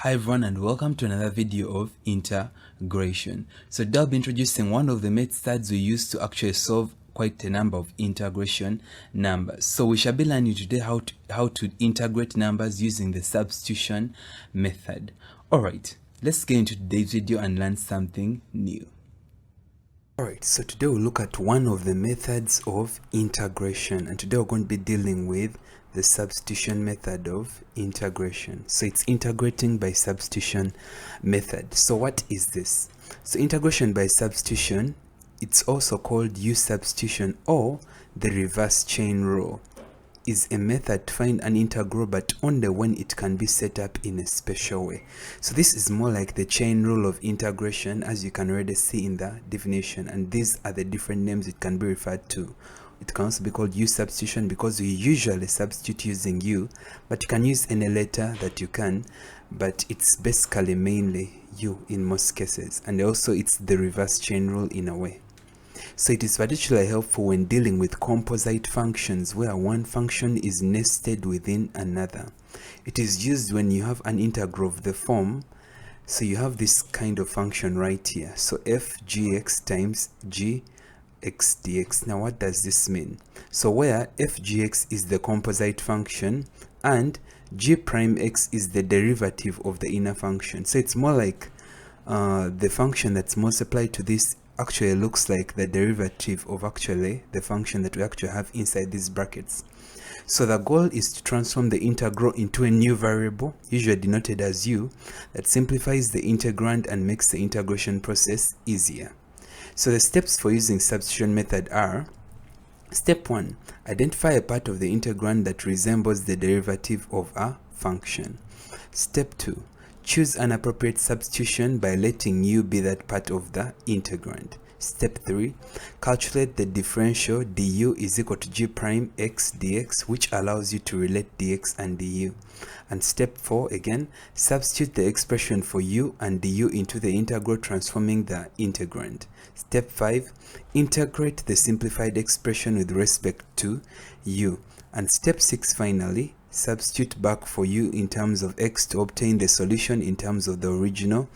Hi everyone and welcome to another video of integration. So today I'll be introducing one of the methods we use to actually solve quite a number of integration numbers. So we shall be learning today how to integrate numbers using the substitution method. Alright, let's get into today's video and learn something new. Alright, so today we'll look at one of the methods of integration, and today we're going to be dealing with the substitution method of integration. So it's integrating by substitution method. So what is this? So integration by substitution, it's also called U-substitution or the reverse chain rule, is a method to find an integral but only when it can be set up in a special way. So this is more like the chain rule of integration, as you can already see in the definition, and these are the different names it can be referred to. It can also be called U-substitution because we usually substitute using U, but you can use any letter that you can, but it's basically mainly U in most cases. And also it's the reverse chain rule in a way. So it is particularly helpful when dealing with composite functions where one function is nested within another. It is used when you have an integral of the form, so you have this kind of function right here. So f gx times g x dx. Now what does this mean? So where f gx is the composite function and g prime x is the derivative of the inner function. So it's more like the function that's multiplied to this actually looks like the derivative of actually the function that we actually have inside these brackets. So the goal is to transform the integral into a new variable, usually denoted as u, that simplifies the integrand and makes the integration process easier. So the steps for using substitution method are: step 1, identify a part of the integrand that resembles the derivative of a function. Step 2, choose an appropriate substitution by letting u be that part of the integrand. Step 3, calculate the differential du is equal to g prime x dx, which allows you to relate dx and du. And step 4, again, substitute the expression for u and du into the integral, transforming the integrand. Step 5, integrate the simplified expression with respect to u. And step 6, finally, substitute back for u in terms of x to obtain the solution in terms of the original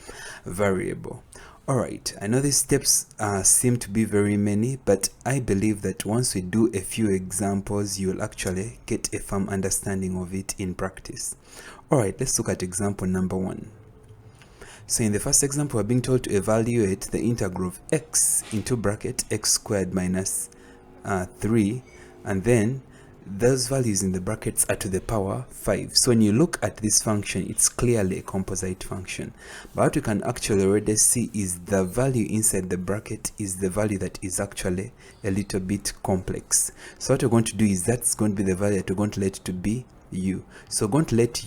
variable. Alright, I know these steps seem to be very many, but I believe that once we do a few examples, you'll actually get a firm understanding of it in practice. Alright, let's look at example number 1. So in the first example, we're being told to evaluate the integral of x into bracket x squared minus 3, and then those values in the brackets are to the power 5. So when you look at this function, it's clearly a composite function. But what you can actually already see is the value inside the bracket is the value that is actually a little bit complex. So what you're going to do is that's going to be the value that we're going to let to be u. So we're going to let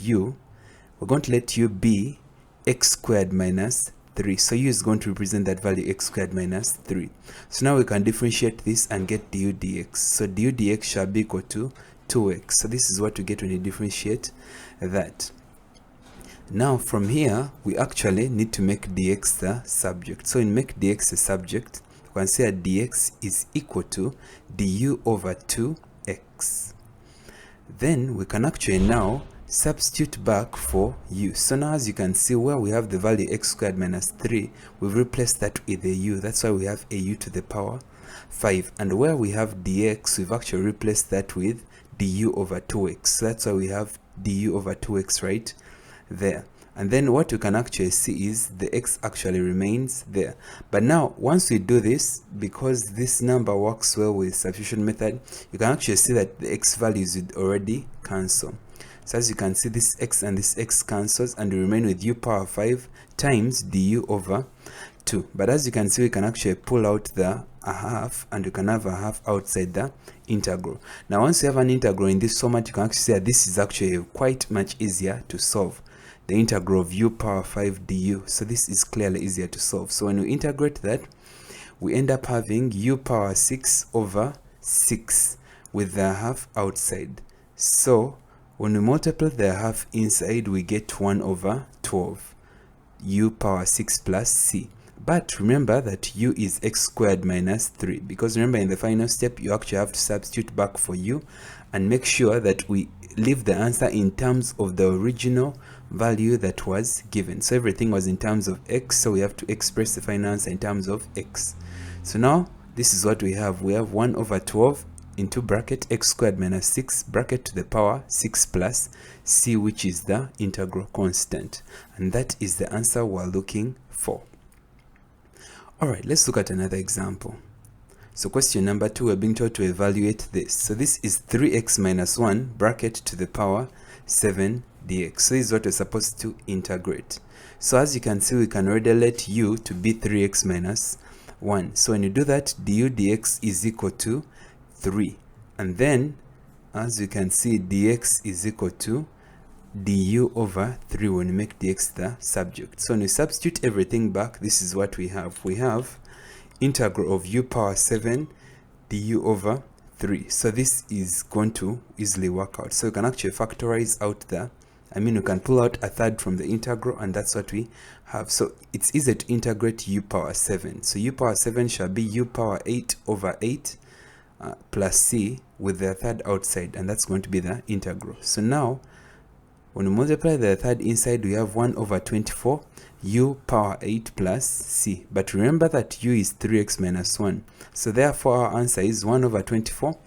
u be x squared minus 3. So u is going to represent that value x squared minus 3. So now we can differentiate this and get du dx. So du dx shall be equal to 2x. So this is what we get when you differentiate that. Now from here, we actually need to make dx the subject. So in make dx the subject, we can say that dx is equal to du over 2x. Then we can actually now substitute back for u. So now as you can see, where we have the value x squared minus 3, we've replaced that with a u. That's why we have a u to the power 5. And where we have dx, we've actually replaced that with du over 2x. So that's why we have du over 2x right there. And then what you can actually see is the x actually remains there. But now once we do this, because this number works well with substitution method, you can actually see that the x values would already cancel. So as you can see, this x and this x cancels and we remain with u power 5 times du over 2. But as you can see, we can actually pull out the a half and we can have a half outside the integral. Now once you have an integral in this format, you can actually see that this is actually quite much easier to solve. The integral of u power 5 du. So this is clearly easier to solve. So when we integrate that, we end up having u power 6 over 6 with the half outside. So when we multiply the half inside, we get 1 over 12, u power 6 plus c. But remember that u is x squared minus 3, because remember in the final step, you actually have to substitute back for u and make sure that we leave the answer in terms of the original value that was given. So everything was in terms of x, so we have to express the final answer in terms of x. So now this is what we have. We have 1 over 12 into bracket x squared minus 6 bracket to the power 6 plus c, which is the integral constant, and that is the answer we're looking for. Alright, let's look at another example. So question number 2, we're being told to evaluate this. So this is 3x minus 1 bracket to the power 7 dx. So this is what we're supposed to integrate. So as you can see, we can already let u to be 3x minus 1. So when you do that, du dx is equal to 3. And then, as you can see, dx is equal to du over 3 when you make dx the subject. So when you substitute everything back, this is what we have. We have integral of u power 7 du over 3. So this is going to easily work out. So you can actually factorize out the, you can pull out a third from the integral, and that's what we have. So it's easy to integrate u power 7. So u power 7 shall be u power 8 over 8 plus c with the third outside, and that's going to be the integral. So now when we multiply the third inside, we have 1 over 24 u power 8 plus c. But remember that u is 3x minus 1. So therefore our answer is 1 over 24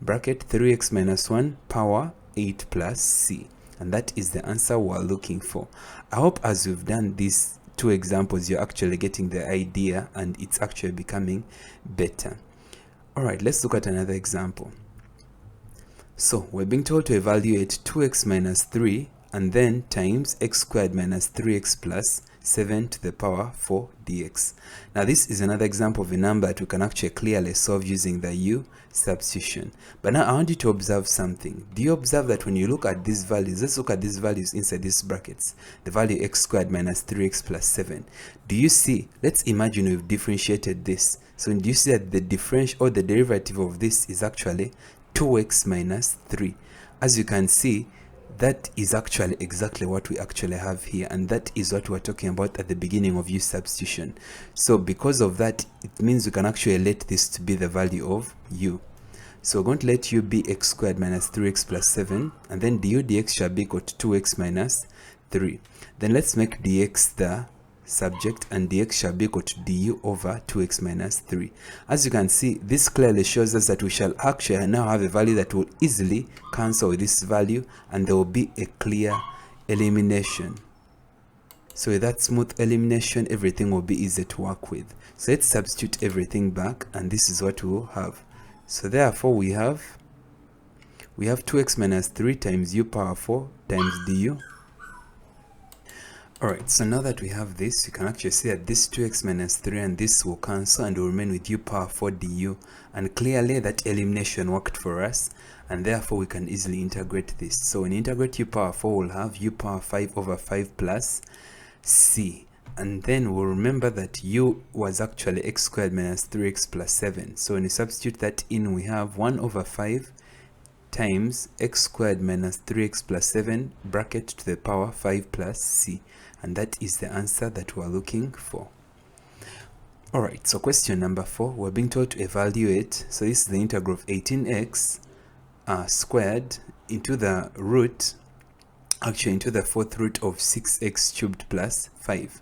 bracket 3x minus 1 power 8 plus c. And that is the answer we're looking for. I hope as we've done these two examples, you're actually getting the idea and it's actually becoming better. Alright, let's look at another example. So we're being told to evaluate 2x minus 3 and then times x squared minus 3x plus 7 to the power 4 dx. Now this is another example of a number that we can actually clearly solve using the U-substitution. But now I want you to observe something. Do you observe that when you look at these values, let's look at these values inside these brackets, the value x squared minus 3x plus 7. Do you see, let's imagine we've differentiated this. So do you see that the differential or the derivative of this is actually 2x minus 3? As you can see, that is actually exactly what we actually have here, and that is what we're talking about at the beginning of U-substitution. So because of that, it means we can actually let this to be the value of u. So we're going to let u be x squared minus 3x plus 7, and then du dx shall be equal to 2x minus 3. Then let's make dx the subject, and dx shall be equal to du over 2x minus 3. As you can see, this clearly shows us that we shall actually now have a value that will easily cancel with this value, and there will be a clear elimination. So with that smooth elimination, everything will be easy to work with. So let's substitute everything back, and this is what we will have. So therefore we have 2x minus 3 times u power 4 times du. Alright, so now that we have this, you can actually see that this 2x minus 3 and this will cancel and will remain with u power 4 du. And clearly that elimination worked for us, and therefore we can easily integrate this. So when you integrate u power 4, we'll have u power 5 over 5 plus c. And then we'll remember that u was actually x squared minus 3x plus 7. So when you substitute that in, we have 1 over 5 times x squared minus 3x plus 7 bracket to the power 5 plus c. And that is the answer that we're looking for. Alright, so question number 4, we're being told to evaluate. So this is the integral of 18x squared into the root, actually into the fourth root of 6x cubed plus 5.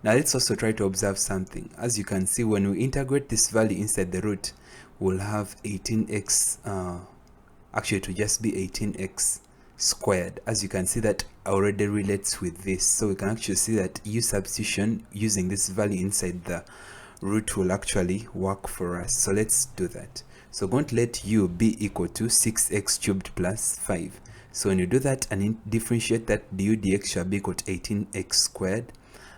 Now let's also try to observe something. As you can see, when we integrate this value inside the root, we'll have 18x, actually it will just be 18x squared. As you can see, that already relates with this, so we can actually see that U-substitution using this value inside the root will actually work for us. So let's do that. So we're going to let u be equal to 6x cubed plus 5. So when you do that and differentiate that, du dx shall be equal to 18x squared,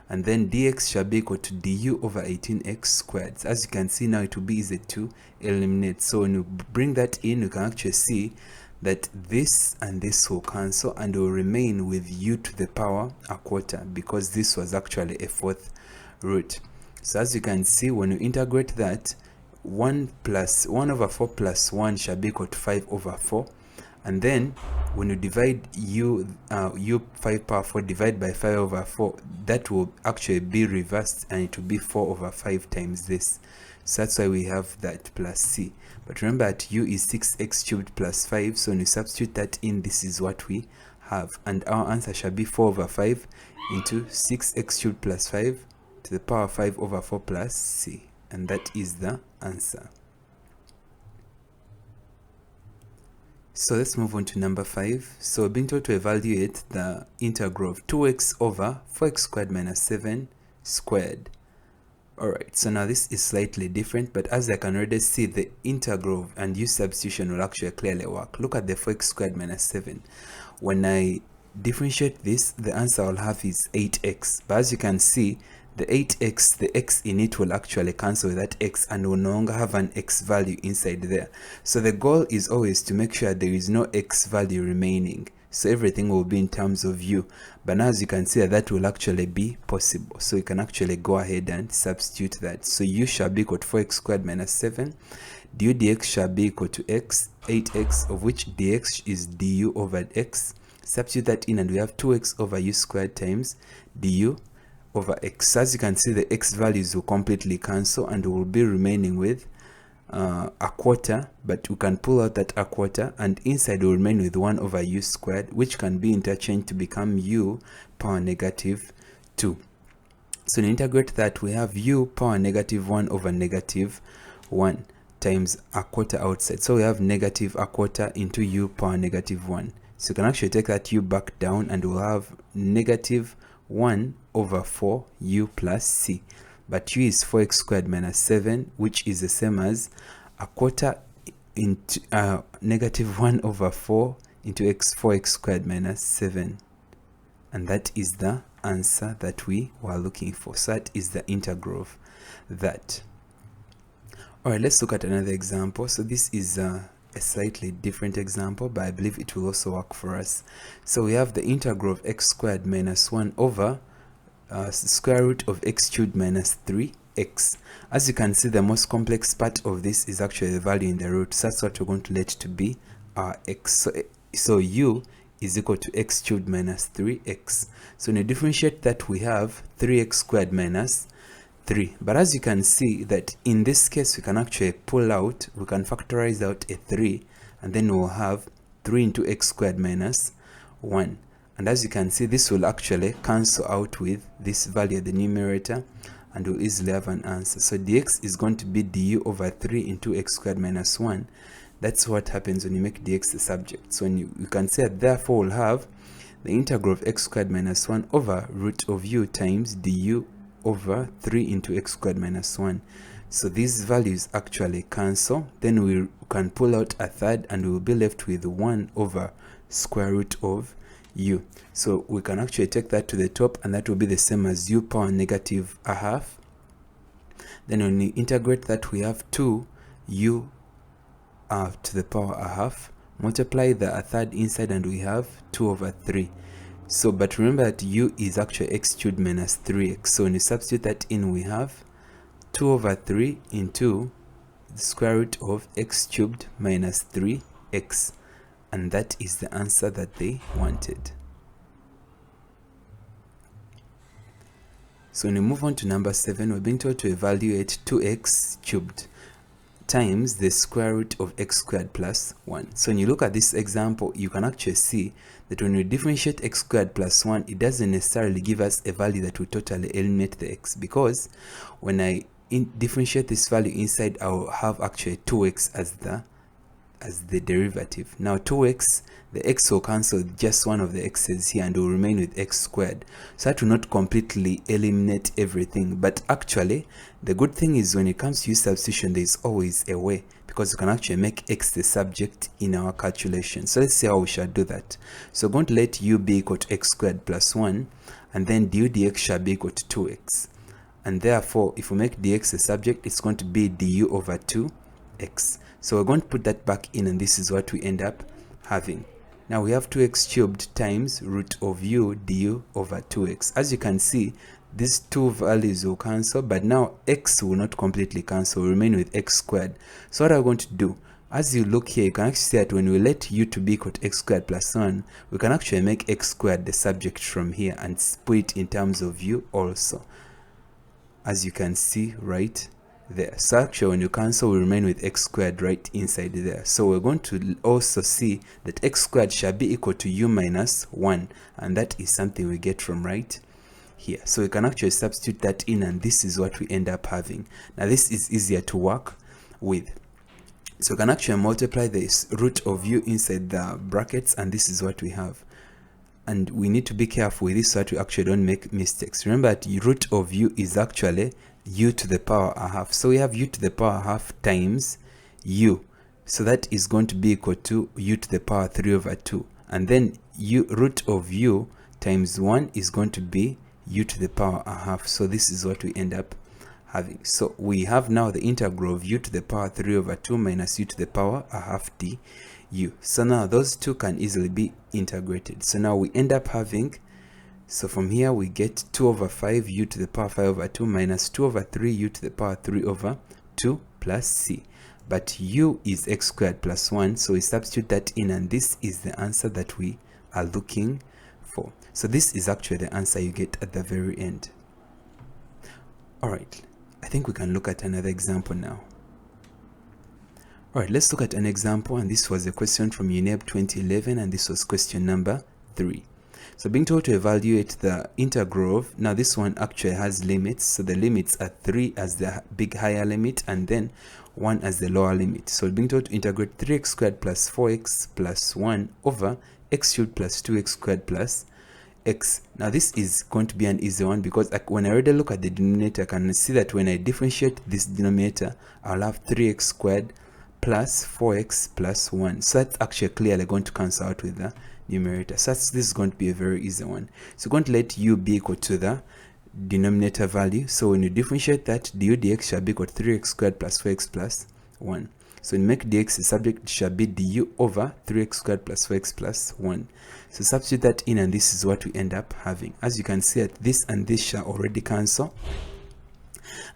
and then dx shall be equal to du over 18x squared. So as you can see, now it will be easy to eliminate. So when you bring that in, you can actually see that this and this will cancel and will remain with u to the power a quarter, because this was actually a fourth root. So as you can see, when you integrate that, 1 over 4 plus 1 shall be equal to 5 over 4. And then when you divide u 5 power 4 divide by 5 over 4, that will actually be reversed and it will be 4 over 5 times this. So that's why we have that plus c. But remember that u is 6x cubed plus 5, so when you substitute that in, this is what we have, and our answer shall be 4 over 5 into 6x cubed plus 5 to the power 5 over 4 plus c, and that is the answer. So let's move on to number 5. So we're being told to evaluate the integral of 2x over 4x squared minus 7 squared. Alright, so now this is slightly different, but as I can already see, the integral and U substitution will actually clearly work. Look at the 4x squared minus 7. When I differentiate this, the answer I'll have is 8x. But as you can see, the 8x, the x in it will actually cancel with that x and will no longer have an x value inside there. So the goal is always to make sure there is no x value remaining. So everything will be in terms of u. But now as you can see, that will actually be possible. So you can actually go ahead and substitute that. So u shall be equal to 4x squared minus 7. Du dx shall be equal to x, 8x, of which dx is du over x. Substitute that in and we have 2x over u squared times du over x. As you can see, the x values will completely cancel and we will be remaining with a quarter, but we can pull out that a quarter, and inside will remain with 1 over u squared, which can be interchanged to become u power negative 2. So to integrate that, we have u power negative 1 over negative 1 times a quarter outside. So we have negative a quarter into u power negative 1. So you can actually take that u back down and we'll have negative 1 over 4 u plus c. But u is 4x squared minus 7, which is the same as a quarter into negative 1 over 4 into 4x squared minus 7. And that is the answer that we were looking for. So that is the integral of that. Alright, let's look at another example. So this is a slightly different example, but I believe it will also work for us. So we have the integral of x squared minus 1 over square root of x cubed minus 3x. As you can see, the most complex part of this is actually the value in the root. So that's what we're going to let to be our x. So u is equal to x cubed minus 3x. So when you differentiate that, we have 3x squared minus 3. But as you can see that in this case, we can actually we can factorize out a 3, and then we'll have 3 into x squared minus 1. And as you can see, this will actually cancel out with this value at the numerator, and we'll easily have an answer. So dx is going to be du over 3 into x squared minus 1. That's what happens when you make dx the subject. So when you can say, therefore, we'll have the integral of x squared minus 1 over root of u times du over 3 into x squared minus 1. So these values actually cancel. Then we can pull out a third, and we'll be left with 1 over square root of u. So we can actually take that to the top, and that will be the same as u power negative a half. Then when we integrate that, we have 2 u to the power a half. Multiply the a third inside, and we have 2 over 3. So but remember that u is actually x cubed minus 3x. So when you substitute that in, we have 2 over 3 into the square root of x cubed minus 3x. And that is the answer that they wanted. So when we move on to number 7, we're being told to evaluate 2x cubed times the square root of x squared plus 1. So when you look at this example, you can actually see that when we differentiate x squared plus 1, it doesn't necessarily give us a value that will totally eliminate the x, because when I differentiate this value inside, I'll have actually 2x as the derivative. Now 2x, the x will cancel just one of the x's here and will remain with x squared. So that will not completely eliminate everything, but actually the good thing is when it comes to U substitution, there is always a way, because you can actually make x the subject in our calculation. So let's see how we shall do that. So we're going to let u be equal to x squared plus 1, and then du dx shall be equal to 2x. And therefore, if we make dx the subject, it's going to be du over 2x. So we're going to put that back in, and this is what we end up having. Now we have 2x cubed times root of u du over 2x. As you can see, these two values will cancel, but now x will not completely cancel, will remain with x squared. So what I'm going to do, as you look here, you can actually see that when we let u to be equal to x squared plus 1, we can actually make x squared the subject from here and split it in terms of u also. As you can see right there. So actually when you cancel, we remain with x squared right inside there. So we're going to also see that x squared shall be equal to u minus 1, and that is something we get from right here. So we can actually substitute that in, and this is what we end up having. Now this is easier to work with. So we can actually multiply this root of u inside the brackets, and this is what we have. And we need to be careful with this so that we actually don't make mistakes. Remember that root of u is actually u to the power a half. So we have u to the power half times u. So that is going to be equal to u to the power 3 over 2. And then root of u times 1 is going to be u to the power a half. So this is what we end up having. So we have now the integral of u to the power 3 over 2 minus u to the power a half du. So now those two can easily be integrated. So now we end up having, so from here we get 2 over 5 u to the power 5 over 2 minus 2 over 3 u to the power 3 over 2 plus c. But u is x squared plus 1, so we substitute that in, and this is the answer that we are looking for. So this is actually the answer you get at the very end. Alright, I think we can look at another example now. Alright, let's look at an example, and this was a question from UNEB 2011, and this was question number 3. So being told to evaluate the integral of, now this one actually has limits, so the limits are 3 as the big higher limit and then 1 as the lower limit. So being told to integrate 3x squared plus 4x plus 1 over x cubed plus 2x squared plus x. Now this is going to be an easy one, because when I already look at the denominator, I can see that when I differentiate this denominator, I'll have 3x squared plus 4x plus 1. So that's actually clearly going to cancel out with the numerator. So this is going to be a very easy one. So we're going to let u be equal to the denominator value. So when you differentiate that, du dx shall be equal to 3x squared plus 4x plus 1. So when you make dx the subject, shall be du over 3x squared plus 4x plus 1. So substitute that in, and this is what we end up having. As you can see, that this and this shall already cancel,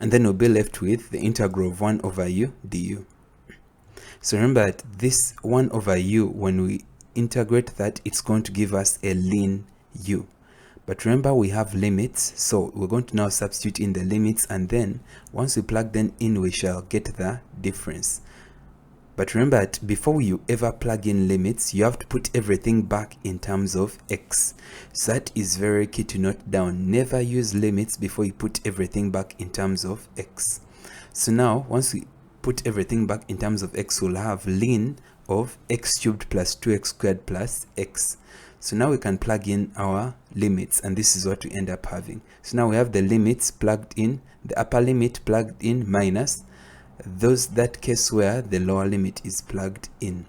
and then we'll be left with the integral of 1 over u du. So remember that this 1 over u, when we integrate that, it's going to give us a ln u. But remember, we have limits, so we're going to now substitute in the limits, and then once we plug them in, we shall get the difference. But remember that before you ever plug in limits, you have to put everything back in terms of x. So that is very key to note down. Never use limits before you put everything back in terms of x. So now, once we put everything back in terms of x, we'll have ln of x cubed plus 2x squared plus x. So now we can plug in our limits, and this is what we end up having. So now we have the limits plugged in, the upper limit plugged in, minus that case where the lower limit is plugged in.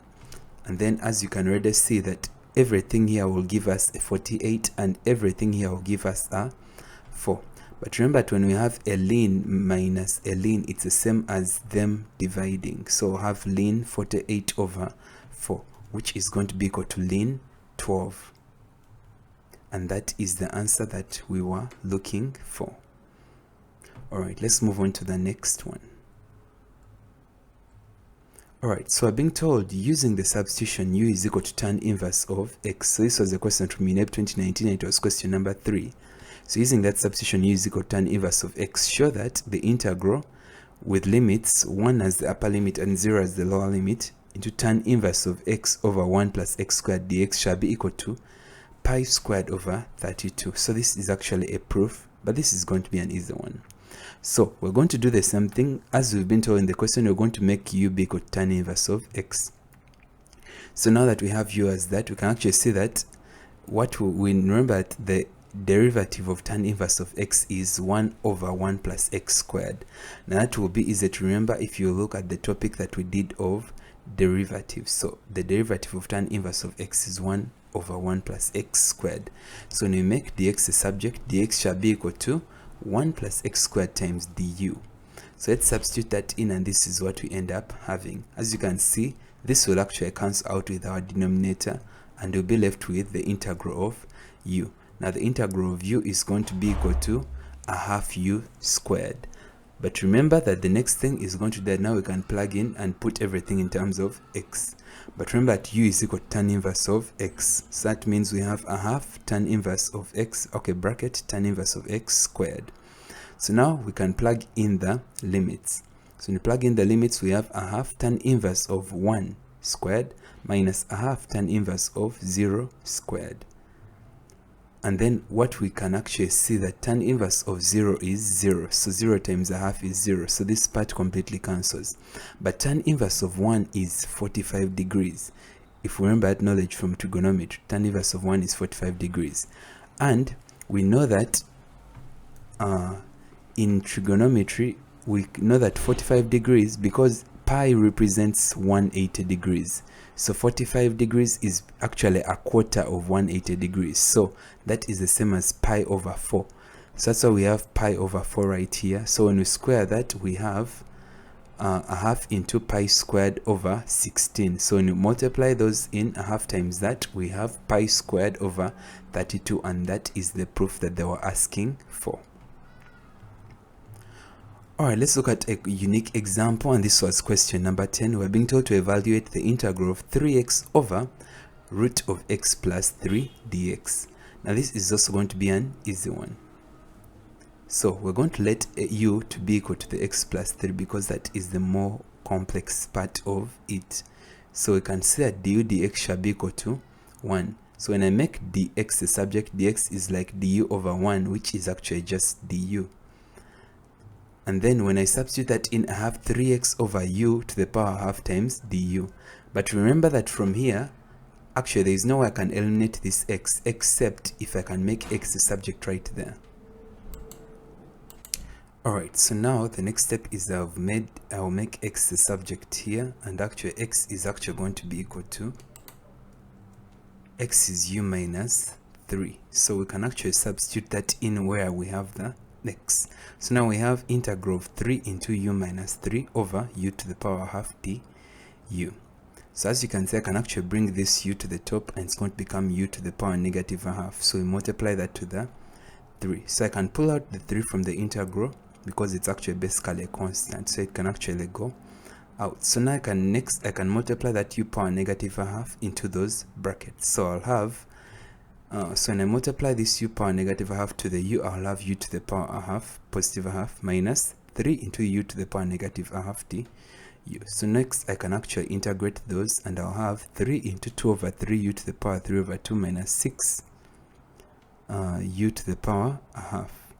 And then as you can already see that everything here will give us a 48, and everything here will give us a 4. But remember that when we have a ln minus a ln, it's the same as them dividing. So we'll have ln 48 over 4, which is going to be equal to ln 12. And that is the answer that we were looking for. Alright, let's move on to the next one. Alright, so we're being told using the substitution u is equal to tan inverse of x. So this was a question from UNEB 2019, and it was question number 3. So using that substitution u is equal to tan inverse of x, show that the integral with limits 1 as the upper limit and 0 as the lower limit into tan inverse of x over 1 plus x squared dx shall be equal to pi squared over 32. So this is actually a proof, but this is going to be an easy one. So we're going to do the same thing as we've been told in the question. We're going to make u be equal to tan inverse of x. So now that we have u as that, we can actually see that what we remember that the derivative of tan inverse of x is 1 over 1 plus x squared. Now that will be easy to remember if you look at the topic that we did of derivatives. So the derivative of tan inverse of x is 1 over 1 plus x squared. So when we make dx a subject, dx shall be equal to 1 plus x squared times du. So let's substitute that in, and this is what we end up having. As you can see, this will actually cancel out with our denominator, and we'll be left with the integral of u. Now the integral of u is going to be equal to a half u squared. But remember that the next thing is going to be that now we can plug in and put everything in terms of x. But remember that u is equal to tan inverse of x. So that means we have a half tan inverse of x, okay, bracket tan inverse of x squared. So now we can plug in the limits. So when you plug in the limits, we have a half tan inverse of 1 squared minus a half tan inverse of 0 squared. And then what we can actually see, that tan inverse of 0 is 0. So 0 times a half is 0. So this part completely cancels. But tan inverse of 1 is 45 degrees. If we remember that knowledge from trigonometry, tan inverse of 1 is 45 degrees. And we know that in trigonometry, we know that 45 degrees, because pi represents 180 degrees. So 45 degrees is actually a quarter of 180 degrees. So that is the same as pi over 4. So that's why we have pi over 4 right here. So when we square that, we have a half into pi squared over 16. So when you multiply those in, a half times that, we have pi squared over 32. And that is the proof that they were asking for. Alright, let's look at a unique example, and this was question number 10. We're being told to evaluate the integral of 3x over root of x plus 3 dx. Now this is also going to be an easy one. So we're going to let u to be equal to the x plus 3 because that is the more complex part of it. So we can say that du dx shall be equal to 1. So when I make dx the subject, dx is like du over 1, which is actually just du. And then when I substitute that in, I have 3x over u to the power half times du. But remember that from here, actually there is no way I can eliminate this x except if I can make x the subject right there. Alright, so now the next step is I'll make x the subject here, and actually x is actually going to be equal to, x is u minus 3. So we can actually substitute that in where we have the x. So now we have integral of 3 into u minus 3 over u to the power half du. So as you can see, I can actually bring this u to the top, and it's going to become u to the power negative a half. So we multiply that to the 3. So I can pull out the 3 from the integral because it's actually basically a constant, so it can actually go out. So now I can multiply that u power negative a half into those brackets. So I'll have so when I multiply this u power negative a half to the u, I'll have u to the power a half positive a half minus 3 into u to the power negative a half du. So next I can actually integrate those, and I'll have 3 into 2 over 3 u to the power 3 over 2 minus 6 u to the power a half.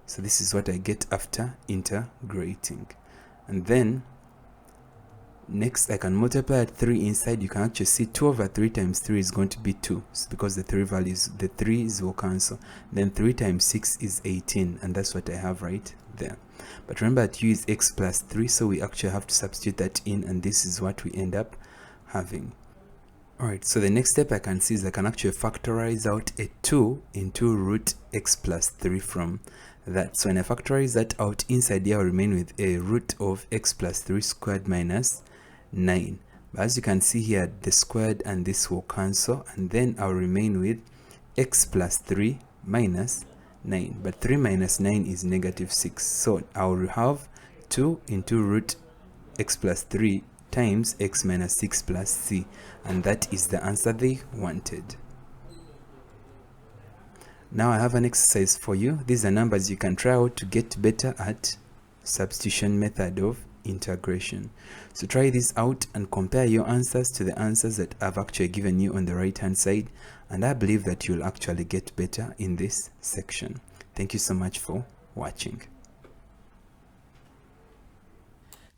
So this is what I get after integrating. And then next I can multiply 3 inside. You can actually see 2 over 3 times 3 is going to be 2, so because the 3's will cancel. Then 3 times 6 is 18, and that's what I have right there. But remember that u is x plus 3, so we actually have to substitute that in, and this is what we end up having. Alright, so the next step I can see is I can actually factorize out a 2 into root x plus 3 from that. So when I factorize that out, inside here I'll remain with a root of x plus 3 squared minus 9. But as you can see here, the squared and this will cancel, and then I'll remain with x plus 3 minus 9. But 3 minus 9 is negative 6. So I'll have 2 into root x plus 3 times x minus 6 plus c, and that is the answer they wanted. Now I have an exercise for you. These are numbers you can try out to get better at substitution method of integration. So try this out and compare your answers to the answers that I've actually given you on the right hand side, and I believe that you'll actually get better in this section. Thank you so much for watching.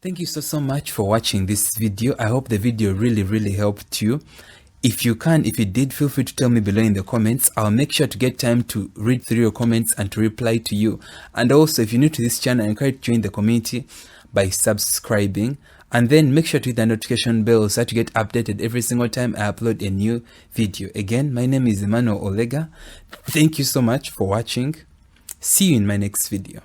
Thank you so much for watching this video. I hope the video really helped you. If you did, feel free to tell me below in the comments. I'll make sure to get time to read through your comments and to reply to you. And also, if you're new to this channel, I encourage you to join the community by subscribing, and then make sure to hit the notification bell so that you get updated every single time I upload a new video. Again, my name is Emmanuel Olega. Thank you so much for watching. See you in my next video.